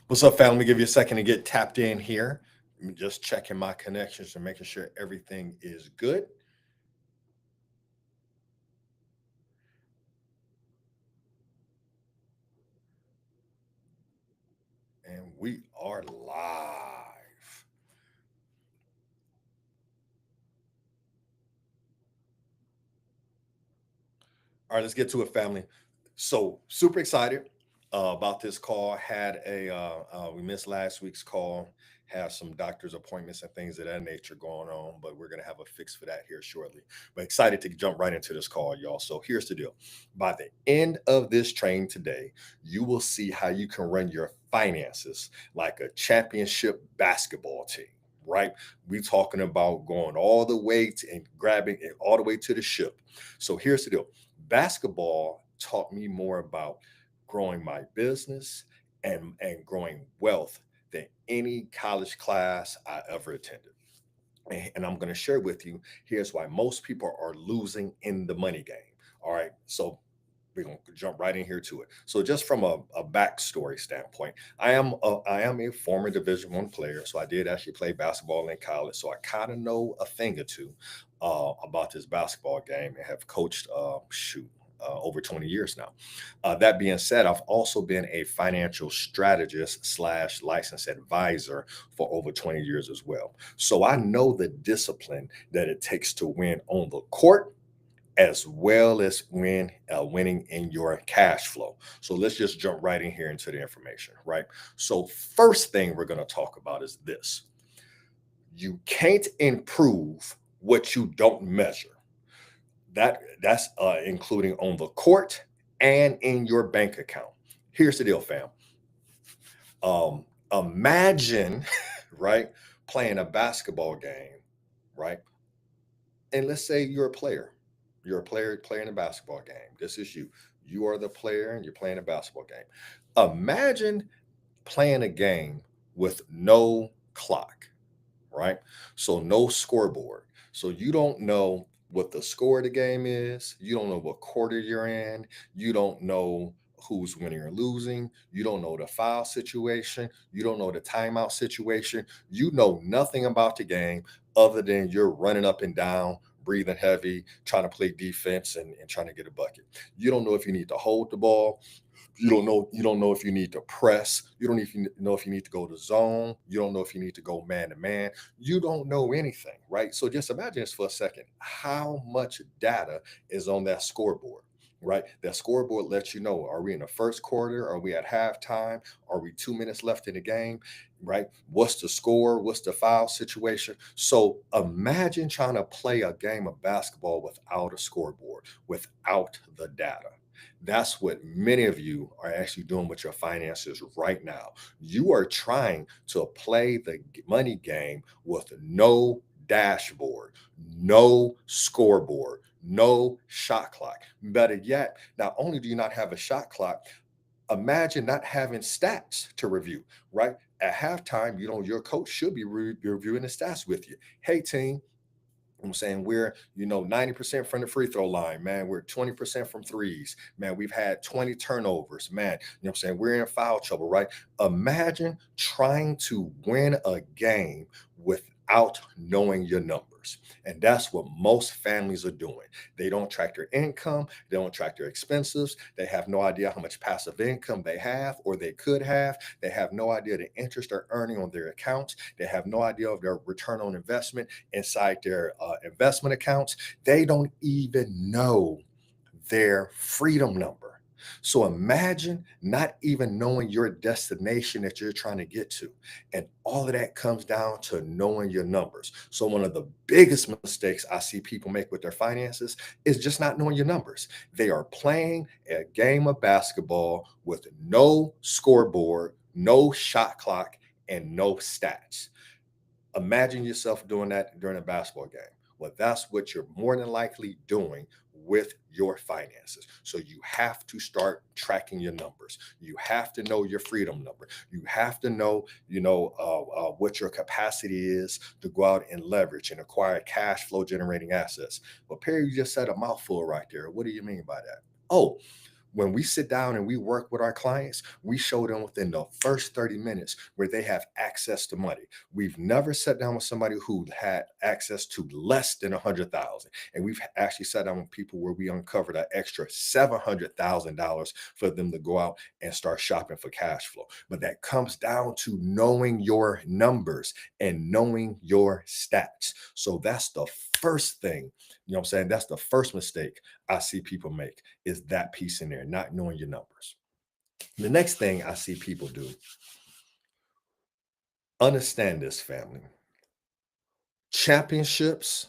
What's up, fam? Let me give you a second to get tapped in here. I'm just checking my connections and making sure everything is good. And we are live. All right, let's get to it, family. So, super excited about this call. We missed last week's call, have some doctor's appointments and things of that nature going on, but we're going to have a fix for that here shortly. But excited to jump right into this call, y'all. So, here's the deal. By the end of this training today, you will see how you can run your finances like a championship basketball team. Right, we talking about going all the way to and grabbing it all the way to the ship. So here's the deal: basketball taught me more about growing my business and growing wealth than any college class I ever attended. And I'm going to share with you here's why most people are losing in the money game. All right, so we're going to jump right in here to it. So just from a backstory standpoint, I am a former Division I player, so I did actually play basketball in college, so I kind of know a thing or two about this basketball game and have coached over 20 years now. That being said, I've also been a financial strategist slash licensed advisor for over 20 years as well. So I know the discipline that it takes to win on the court as well as winning in your cash flow. So let's just jump right in here into the information, right? So first thing we're going to talk about is this: you can't improve what you don't measure. That's including on the court and in your bank account. Here's the deal, fam. Imagine, right, playing a basketball game, right? And let's say you're a player. You're a player playing a basketball game. This is you. You are the player and you're playing a basketball game. Imagine playing a game with no clock, right? So no scoreboard. So you don't know what the score of the game is. You don't know what quarter you're in. You don't know who's winning or losing. You don't know the foul situation. You don't know the timeout situation. You know nothing about the game other than you're running up and down, breathing heavy, trying to play defense and trying to get a bucket. You don't know if you need to hold the ball. You don't know if you need to press. You don't even know if you need to go to zone. You don't know if you need to go man to man. You don't know anything, right? So just imagine this for a second: how much data is on that scoreboard, right? That scoreboard lets you know, are we in the first quarter? Are we at halftime? Are we 2 minutes left in the game? Right? What's the score? What's the foul situation? So imagine trying to play a game of basketball without a scoreboard, without the data. That's what many of you are actually doing with your finances right now. You are trying to play the money game with no dashboard, no scoreboard, no shot clock. Better yet, not only do you not have a shot clock, imagine not having stats to review, right? At halftime, your coach should be reviewing the stats with you. Hey, team, I'm saying we're 90% from the free throw line, man. We're 20% from threes, man. We've had 20 turnovers, man. I'm saying we're in foul trouble, right? Imagine trying to win a game without knowing your numbers. And that's what most families are doing. They don't track their income, they don't track their expenses, they have no idea how much passive income they have or they could have. They have no idea the interest they're earning on their accounts. They have no idea of their return on investment inside their investment accounts. They don't even know their freedom number. So imagine not even knowing your destination that you're trying to get to. And all of that comes down to knowing your numbers. So one of the biggest mistakes I see people make with their finances is just not knowing your numbers. They are playing a game of basketball with no scoreboard, no shot clock, and no stats. Imagine yourself doing that during a basketball game. Well, that's what you're more than likely doing with your finances. So you have to start tracking your numbers. You have to know your freedom number. You have to know, what your capacity is to go out and leverage and acquire cash flow generating assets. But Perry, you just said a mouthful right there. What do you mean by that? Oh, When we sit down and we work with our clients, we show them within the first 30 minutes where they have access to money. We've never sat down with somebody who had access to less than 100,000. And we've actually sat down with people where we uncovered an extra $700,000 for them to go out and start shopping for cash flow. But that comes down to knowing your numbers and knowing your stats. So that's the first thing, you know what I'm saying? That's the first mistake I see people make, is that piece in there, not knowing your numbers. The next thing I see people do, understand this, family. Championships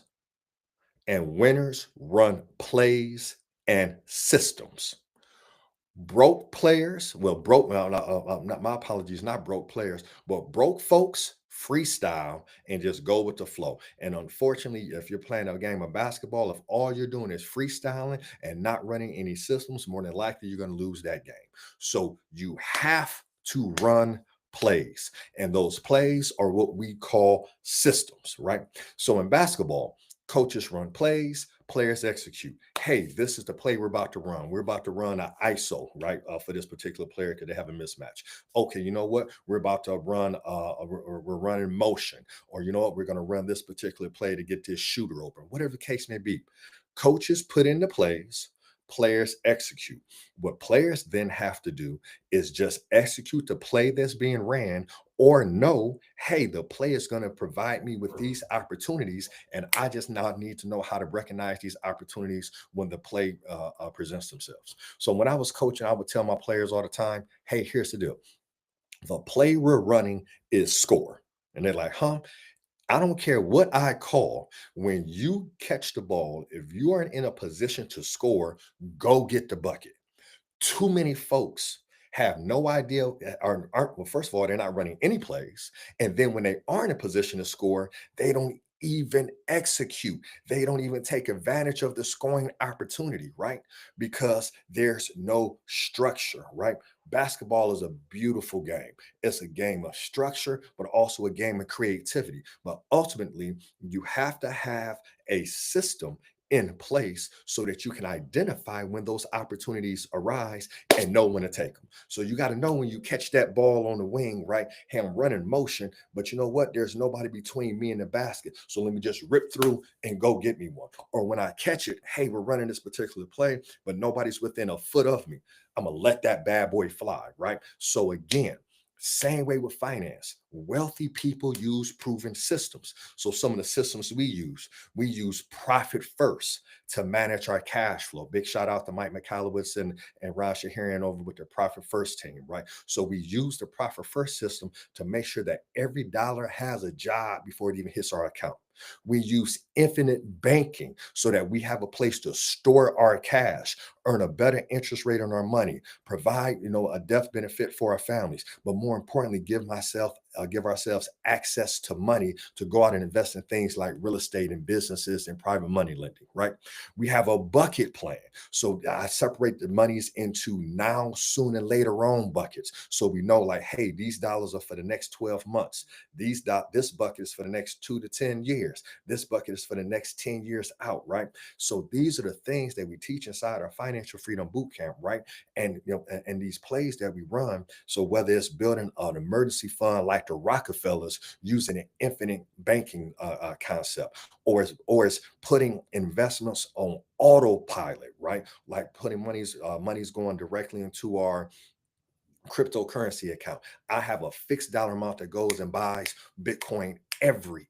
and winners run plays and systems. Broke players, well, not my apologies, not broke players, but broke folks freestyle and just go with the flow. And unfortunately, if you're playing a game of basketball, if all you're doing is freestyling and not running any systems, more than likely you're going to lose that game. So you have to run plays, and those plays are what we call systems, right? So in basketball, coaches run plays, players execute. Hey, this is the play we're about to run. We're about to run an ISO, right? For this particular player, because they have a mismatch. Okay, you know what? We're about to run, we're running motion, or you know what? We're going to run this particular play to get this shooter open, whatever the case may be. Coaches put in the plays, players execute. What players then have to do is just execute the play that's being ran, or know, hey, the play is going to provide me with these opportunities, and I just now need to know how to recognize these opportunities when the play presents themselves. So when I was coaching, I would tell my players all the time, hey, here's the deal. The play we're running is score. And they're like, huh? I don't care what I call. When you catch the ball, if you are in a position to score, go get the bucket. Too many folks have no idea, aren't, well, first of all, they're not running any plays. And then when they are in a position to score, they don't even execute. They don't even take advantage of the scoring opportunity, right? Because there's no structure, right? Basketball is a beautiful game. It's a game of structure, but also a game of creativity. But ultimately, you have to have a system in place so that you can identify when those opportunities arise and know when to take them. So you got to know when you catch that ball on the wing, right? Hey, I'm running motion, but you know what? There's nobody between me and the basket. So let me just rip through and go get me one. Or when I catch it, hey, we're running this particular play, but nobody's within a foot of me. I'm going to let that bad boy fly, right? So again, same way with finance. Wealthy people use proven systems. So some of the systems we use profit first to manage our cash flow. Big shout out to Mike Michalowicz and Raj Shaharian over with the profit first team, right? So we use the profit first system to make sure that every dollar has a job before it even hits our account. We use infinite banking so that we have a place to store our cash, earn a better interest rate on our money, provide, a death benefit for our families, but more importantly, give ourselves access to money to go out and invest in things like real estate and businesses and private money lending, right? We have a bucket plan. So I separate the monies into now, soon, and later on buckets. So we know, like, hey, these dollars are for the next 12 months. This bucket is for the next 2 to 10 years. This bucket is for the next 10 years out, right? So these are the things that we teach inside our financial freedom boot camp, right? And and these plays that we run. So whether it's building an emergency fund like the Rockefellers using an infinite banking concept, or it's putting investments on autopilot, right? Like putting money's going directly into our cryptocurrency account. I have a fixed dollar amount that goes and buys Bitcoin every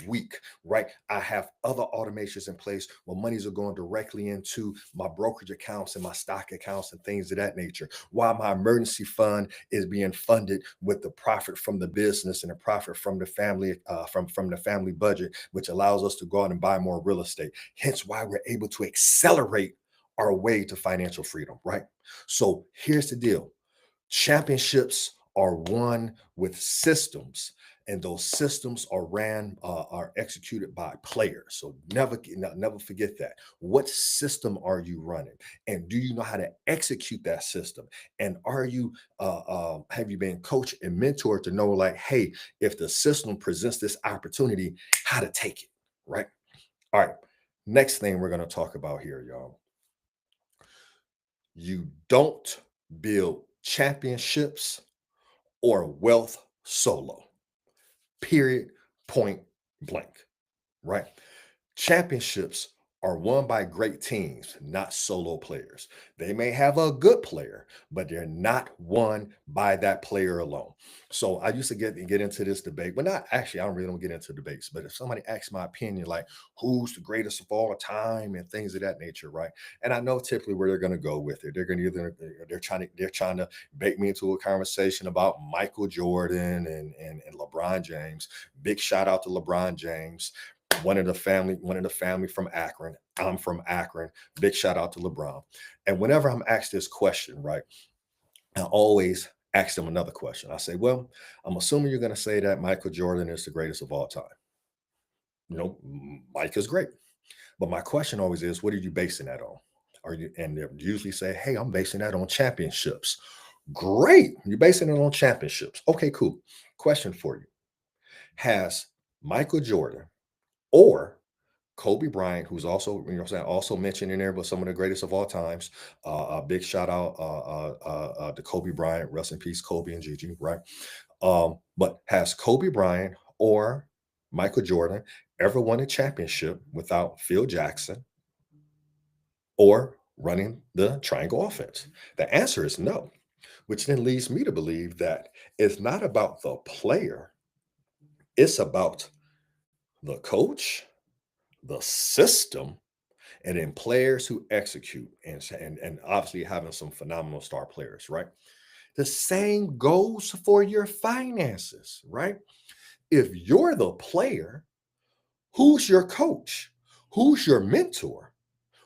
week, right? I have other automations in place where monies are going directly into my brokerage accounts and my stock accounts and things of that nature, while my emergency fund is being funded with the profit from the business and the profit from the family, from the family budget, which allows us to go out and buy more real estate. Hence why we're able to accelerate our way to financial freedom, right? So here's the deal. Championships are won with systems, and those systems are executed by players. So never forget that. What system are you running, and do you know how to execute that system? And have you been coached and mentored to know, like, hey, if the system presents this opportunity, how to take it, right? All right. Next thing we're going to talk about here, y'all. You don't build championships or wealth solo. Period. Point blank. Right? Championships are won by great teams, not solo players. They may have a good player, but they're not won by that player alone. So I used to get into this debate, but not actually, I don't really don't get into debates. But if somebody asks my opinion, like who's the greatest of all time and things of that nature, right? And I know typically where they're going to go with it. They're going to either they're trying to bait me into a conversation about Michael Jordan and LeBron James. Big shout out to LeBron James, one of the family from Akron. I'm from Akron. Big shout out to LeBron. And whenever I'm asked this question, right, I always ask them another question. I say, well, I'm assuming you're going to say that Michael Jordan is the greatest of all time. Mike is great. But my question always is, what are you basing that on? Are you, and they usually say, hey, I'm basing that on championships. Great. You're basing it on championships. Okay, cool. Question for you. Has Michael Jordan or Kobe Bryant, who's also, also mentioned in there, but some of the greatest of all times. A big shout out to Kobe Bryant, rest in peace, Kobe and Gigi, right? But has Kobe Bryant or Michael Jordan ever won a championship without Phil Jackson or running the triangle offense? The answer is no, which then leads me to believe that it's not about the player, it's about the coach, the system, and then players who execute, and obviously having some phenomenal star players, right? The same goes for your finances, right? If you're the player, who's your coach? Who's your mentor?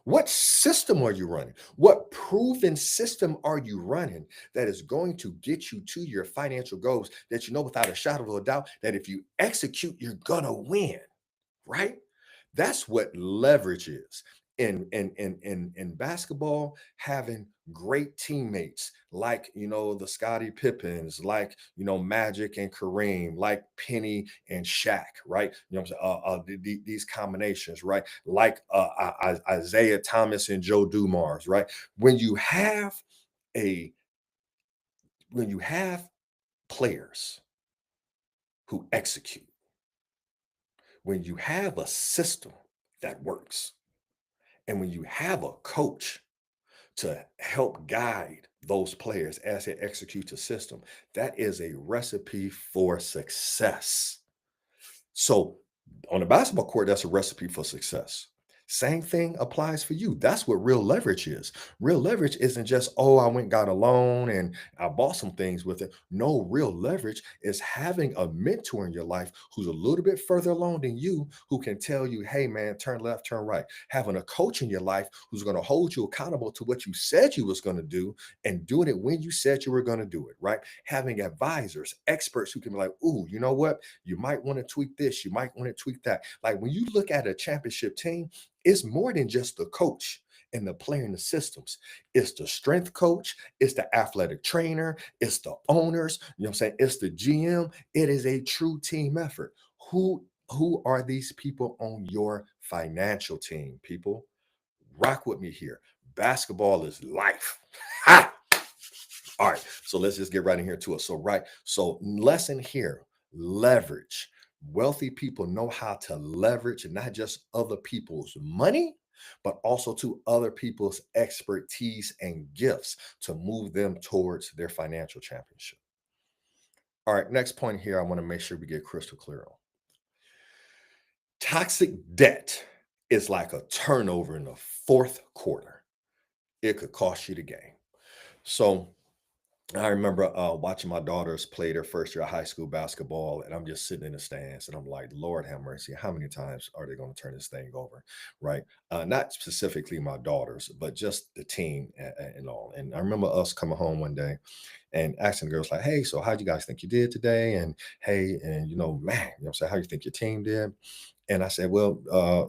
What system are you running? What proven system are you running that is going to get you to your financial goals that you know without a shadow of a doubt that if you execute, you're gonna win, right? That's what leverage is. In basketball, having great teammates like the Scottie Pippins, like Magic and Kareem, like Penny and Shaq, right? What I'm saying? These combinations, right? Like Isaiah Thomas and Joe Dumars, right? When you have a when you have players who execute, when you have a system that works, and when you have a coach to help guide those players as they execute the system, that is a recipe for success. So on the basketball court, that's a recipe for success. Same thing applies for you. That's what real leverage is. Real leverage isn't just, oh, I went and got a loan and I bought some things with it. No, real leverage is having a mentor in your life who's a little bit further along than you, who can tell you, hey, man, turn left, turn right. Having a coach in your life who's going to hold you accountable to what you said you was going to do and doing it when you said you were going to do it, right? Having advisors, experts who can be like, ooh, you know what? You might want to tweak this. You might want to tweak that. Like when you look at a championship team, it's more than just the coach and the player and the systems. It's the strength coach, it's the athletic trainer, it's the owners, what I'm saying? It's the GM. It is a true team effort. Who are these people on your financial team, people? Rock with me here. Basketball is life. Ha! All right, so let's just get right in here to it. So, right, so lesson here, leverage. Wealthy people know how to leverage not just other people's money, but also to other people's expertise and gifts to move them towards their financial championship. All right, next point here, I want to make sure we get crystal clear on. Toxic debt is like a turnover in the fourth quarter. It could cost you the game. So, I remember watching my daughters play their first year of high school basketball, and I'm just sitting in the stands, and I'm like, Lord have mercy, how many times are they going to turn this thing over, right? Not specifically my daughters, but just the team and all. And I remember us coming home one day and asking the girls like, hey, so how'd you guys think you did today? And hey, and man, I'm saying, how you think your team did? And I said, well,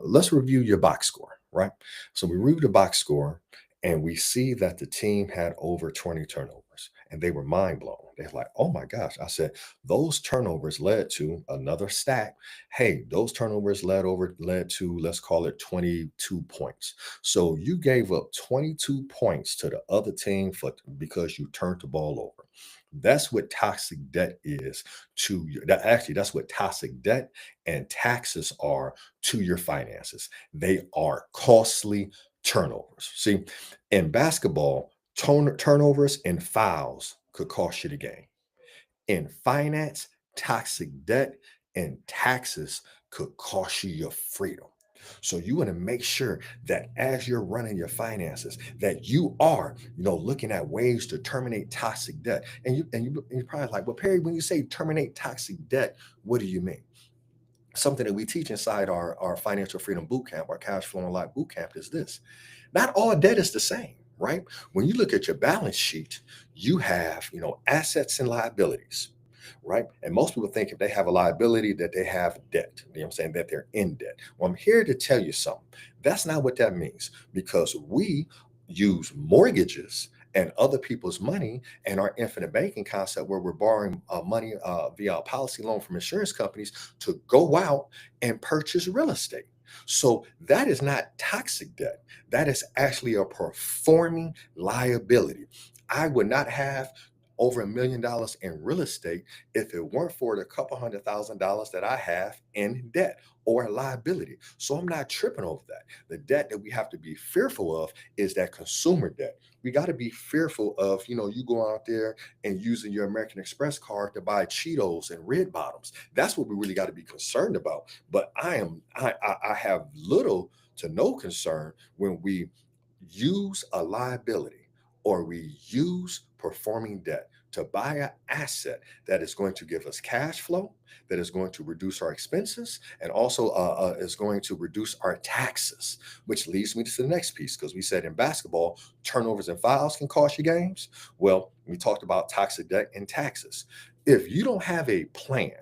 let's review your box score, right? So we reviewed the box score, and we see that the team had over 20 turnovers. And they were mind blown. They're like, oh my gosh. I said, those turnovers led to another stack. Hey, those turnovers led to, let's call it 22 points. So you gave up 22 points to the other team because you turned the ball over. That's what toxic debt is to you. That's what toxic debt and taxes are to your finances. They are costly turnovers. See, in basketball, turnovers and fouls could cost you the game. In finance, toxic debt and taxes could cost you your freedom. So you want to make sure that as you're running your finances, that you are, looking at ways to terminate toxic debt. And you're probably like, well, Perry, when you say terminate toxic debt, what do you mean? Something that we teach inside our financial freedom boot camp, our cash flow and life boot camp is this. Not all debt is the same, right? When you look at your balance sheet, you have, assets and liabilities, right? And most people think if they have a liability that they have debt, you know what I'm saying, that they're in debt. Well, I'm here to tell you something. That's not what that means, because we use mortgages and other people's money and our infinite banking concept, where we're borrowing money via a policy loan from insurance companies to go out and purchase real estate. So that is not toxic debt. That is actually a performing liability. I would not have over $1 million in real estate if it weren't for the couple $100,000 that I have in debt or liability. So I'm not tripping over that. The debt that we have to be fearful of is that consumer debt. We got to be fearful of, you go out there and using your American Express card to buy Cheetos and red bottoms. That's what we really got to be concerned about. But I have little to no concern when we use a liability or we use performing debt to buy an asset that is going to give us cash flow, that is going to reduce our expenses, and also is going to reduce our taxes, which leads me to the next piece, because we said in basketball, turnovers and fouls can cost you games. Well, we talked about toxic debt and taxes. If you don't have a plan,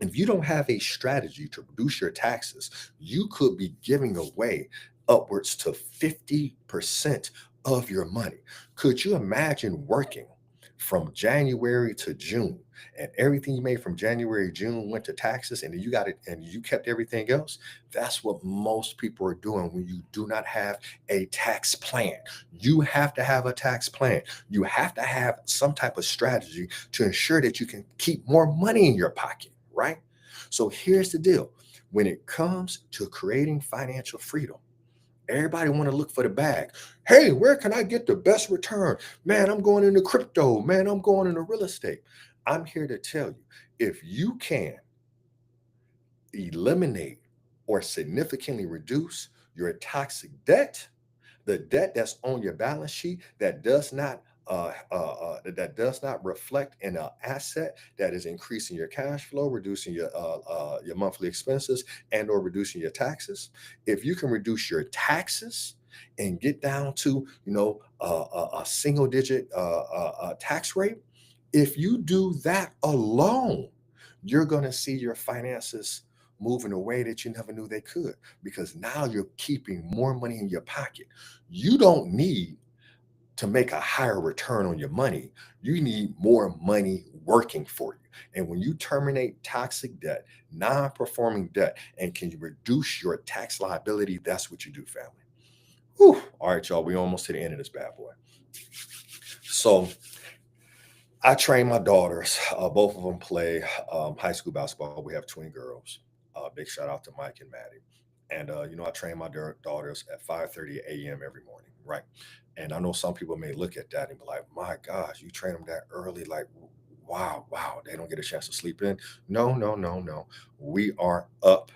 if you don't have a strategy to reduce your taxes, you could be giving away upwards to 50% of your money. Could you imagine working from January to June and everything you made from January, June went to taxes, and then you got it and you kept everything else? That's what most people are doing when you do not have a tax plan. You have to have a tax plan. You have to have some type of strategy to ensure that you can keep more money in your pocket, right? So here's the deal. When it comes to creating financial freedom, everybody want to look for the bag. Hey, where can I get the best return? Man, I'm going into crypto. Man, I'm going into real estate. I'm here to tell you, if you can eliminate or significantly reduce your toxic debt, the debt that's on your balance sheet that does not reflect in an asset that is increasing your cash flow, reducing your monthly expenses, and or reducing your taxes. If you can reduce your taxes and get down to a single digit tax rate, if you do that alone, you're going to see your finances move in a way that you never knew they could, because now you're keeping more money in your pocket. You don't need to make a higher return on your money. You need more money working for you. And when you terminate toxic debt, non-performing debt, and can you reduce your tax liability, that's what you do, family. Whew. All right, y'all, we almost to the end of this bad boy. So I train my daughters. Both of them play high school basketball. We have twin girls. Big shout out to Mike and Maddie. And I train my daughters at 5:30 a.m. every morning, right? And I know some people may look at that and be like, "My gosh, you train them that early? Like, wow, wow, they don't get a chance to sleep in." No, no, no, no. We are up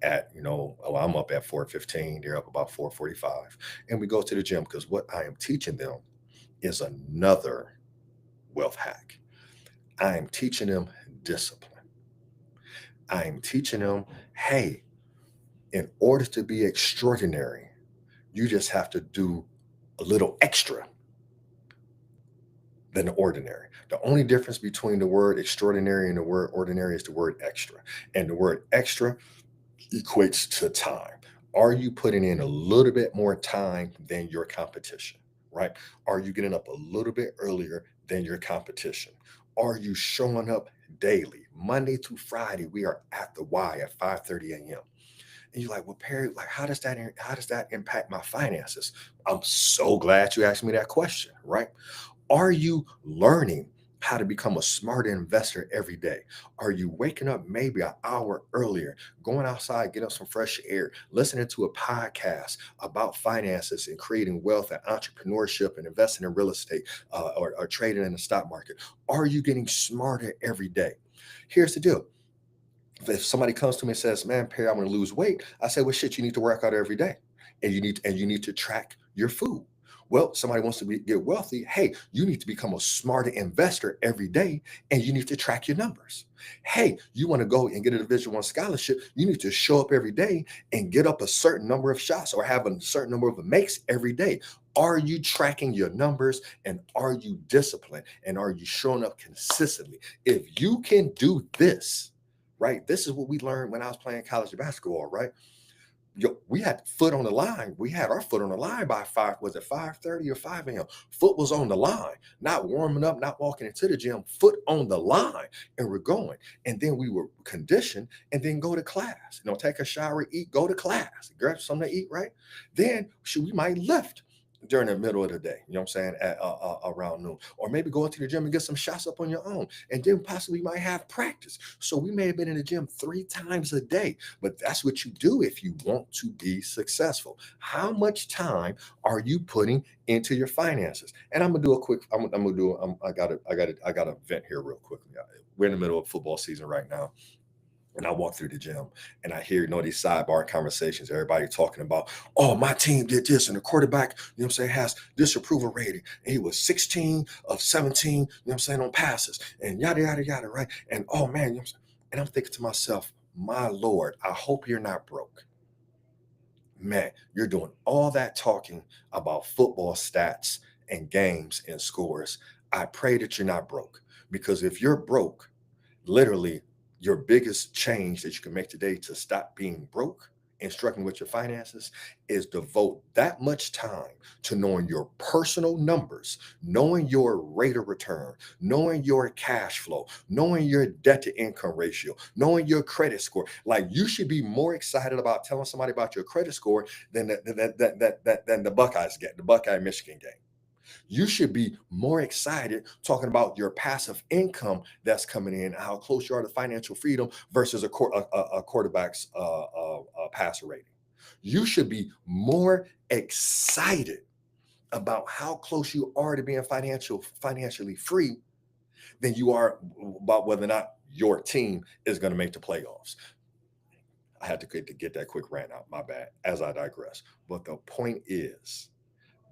at, well, I'm up at 4:15. They're up about 4:45, and we go to the gym, because what I am teaching them is another wealth hack. I am teaching them discipline. I am teaching them, hey, in order to be extraordinary, you just have to do a little extra than the ordinary. The only difference between the word extraordinary and the word ordinary is the word extra. And the word extra equates to time. Are you putting in a little bit more time than your competition? right? Are you getting up a little bit earlier than your competition? Are you showing up daily, Monday through Friday? We are at the Y at 5:30 a.m. And you're like, well, Perry, like, how does that impact my finances? I'm so glad you asked me that question, right? Are you learning how to become a smarter investor every day? Are you waking up maybe an hour earlier, going outside, getting some fresh air, listening to a podcast about finances and creating wealth and entrepreneurship and investing in real estate or trading in the stock market? Are you getting smarter every day? Here's the deal. If somebody comes to me and says, "Man, Perry, I'm going to lose weight," I say, "Well, shit, you need to work out every day, and you need to track your food." Well, somebody wants to get wealthy. Hey, you need to become a smarter investor every day, and you need to track your numbers. Hey, you want to go and get a Division I scholarship? You need to show up every day and get up a certain number of shots or have a certain number of makes every day. Are you tracking your numbers and are you disciplined and are you showing up consistently? If you can do this, right? This is what we learned when I was playing college basketball, right? Yo, we had foot on the line. We had our foot on the line by was it 5:30 or 5 a.m.? Foot was on the line, not warming up, not walking into the gym, foot on the line. And we're going. And then we were conditioned and then go to class. Take a shower, eat, go to class, grab something to eat, right? Then we might lift during the middle of the day, what I'm saying, at around noon, or maybe go into the gym and get some shots up on your own, and then possibly might have practice. So we may have been in the gym 3 times a day, but that's what you do if you want to be successful. How much time are you putting into your finances? And I'm gonna do a quick. I'm gonna do. I got to vent here real quickly. We're in the middle of football season right now, and I walk through the gym and I hear, these sidebar conversations, everybody talking about, oh, my team did this, and the quarterback, has this approval rating. And he was 16 of 17, on passes, and yada, yada, yada, right? And oh man, and I'm thinking to myself, my Lord, I hope you're not broke. Man, you're doing all that talking about football stats and games and scores. I pray that you're not broke, because if you're broke, literally, your biggest change that you can make today to stop being broke and struggling with your finances is devote that much time to knowing your personal numbers, knowing your rate of return, knowing your cash flow, knowing your debt to income ratio, knowing your credit score. Like, you should be more excited about telling somebody about your credit score than the Buckeyes get, the Buckeye Michigan game. You should be more excited talking about your passive income that's coming in, how close you are to financial freedom versus a quarterback's passer rating. You should be more excited about how close you are to being financially free than you are about whether or not your team is going to make the playoffs. I had to get that quick rant out. My bad. As I digress, but the point is,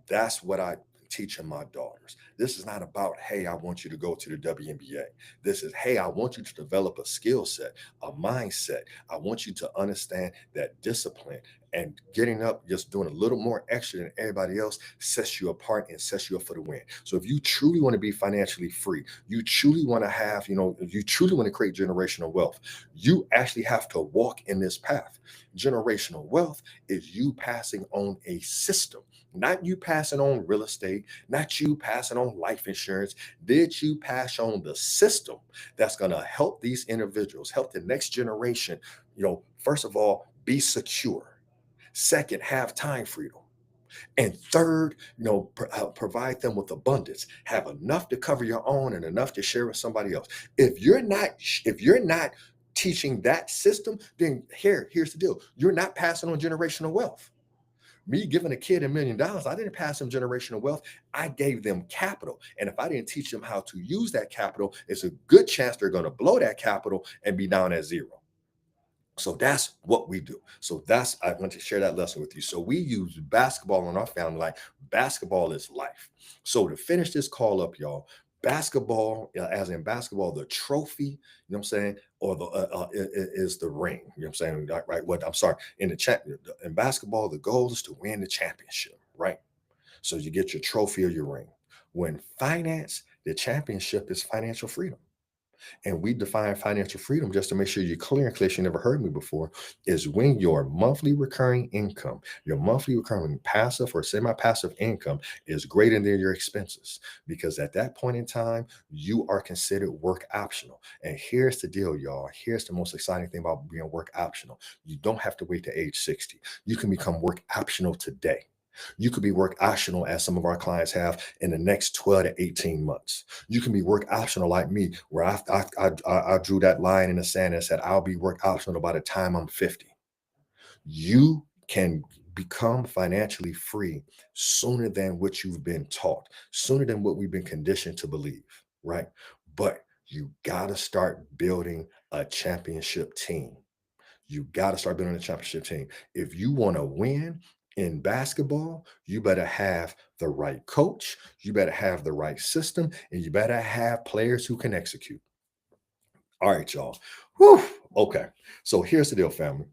that's what I teaching my daughters. This is not about, hey, I want you to go to the WNBA. This is, hey, I want you to develop a skill set, a mindset. I want you to understand that discipline and getting up, just doing a little more extra than everybody else sets you apart and sets you up for the win. So if you truly want to be financially free, you truly want to have, if you truly want to create generational wealth, you actually have to walk in this path. Generational wealth is you passing on a system, not you passing on real estate, not you passing on life insurance. Did you pass on the system that's going to help these individuals, help the next generation, first of all, be secure. Second, have time freedom. And third, provide them with abundance, have enough to cover your own and enough to share with somebody else. If you're not teaching that system, then here's the deal. You're not passing on generational wealth. Me giving a kid $1 million, I didn't pass them generational wealth. I gave them capital. And if I didn't teach them how to use that capital, it's a good chance they're going to blow that capital and be down at zero. So that's what we do. I want to share that lesson with you. So we use basketball in our family. Like, basketball is life. So to finish this call up, y'all, basketball, as in basketball, the trophy, what I'm saying, or is the ring. What I'm saying, right? What I'm sorry, in basketball, the goal is to win the championship, right? So you get your trophy or your ring. When finance, the championship is financial freedom. And we define financial freedom, just to make sure you're clear, in case you never heard me before, is when your monthly recurring income, your monthly recurring passive or semi-passive income is greater than your expenses. Because at that point in time, you are considered work optional. And here's the deal, y'all. Here's the most exciting thing about being work optional. You don't have to wait to age 60. You can become work optional today. You could be work optional, as some of our clients have, in the next 12 to 18 months. You can be work optional like me, where I drew that line in the sand and said, I'll be work optional by the time I'm 50. You can become financially free sooner than what you've been taught, sooner than what we've been conditioned to believe, right? But you got to start building a championship team. You got to start building a championship team. If you want to win in basketball, you better have the right coach, you better have the right system, and you better have players who can execute. All right, y'all. Whew. Okay. So here's the deal, family.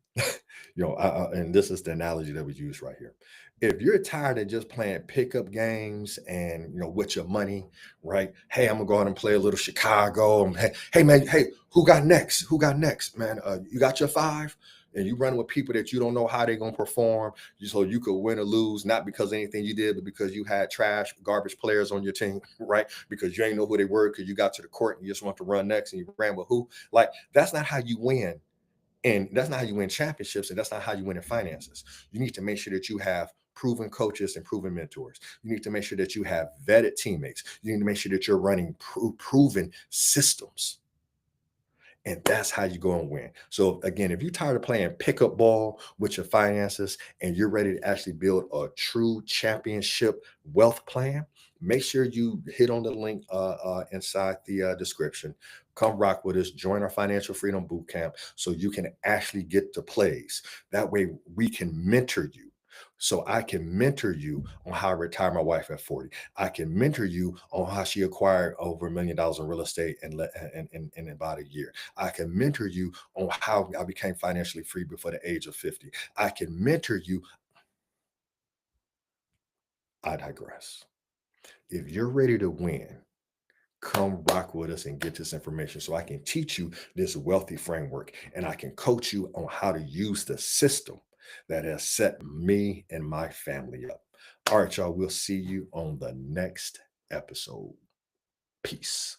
And this is the analogy that we use right here. If you're tired of just playing pickup games and with your money, right? Hey, I'm gonna go out and play a little Chicago. Hey, man, hey, who got next? Who got next, man? You got your five, and you run with people that you don't know how they're gonna perform, so you could win or lose, not because of anything you did, but because you had trash, garbage players on your team, right? Because you ain't know who they were because you got to the court and you just want to run next and you ran with who. Like, that's not how you win. And that's not how you win championships, and that's not how you win in finances. You need to make sure that you have proven coaches and proven mentors. You need to make sure that you have vetted teammates. You need to make sure that you're running proven systems. And that's how you go and win. So again, if you're tired of playing pickup ball with your finances and you're ready to actually build a true championship wealth plan, make sure you hit on the link inside the description. Come rock with us, join our financial freedom boot camp so you can actually get the plays. That way we can mentor you. So I can mentor you on how to retire my wife at 40. I can mentor you on how she acquired over $1 million in real estate in about a year. I can mentor you on how I became financially free before the age of 50. I can mentor you. I digress. If you're ready to win, come rock with us and get this information so I can teach you this wealthy framework and I can coach you on how to use the system that has set me and my family up. All right, y'all, we'll see you on the next episode. Peace.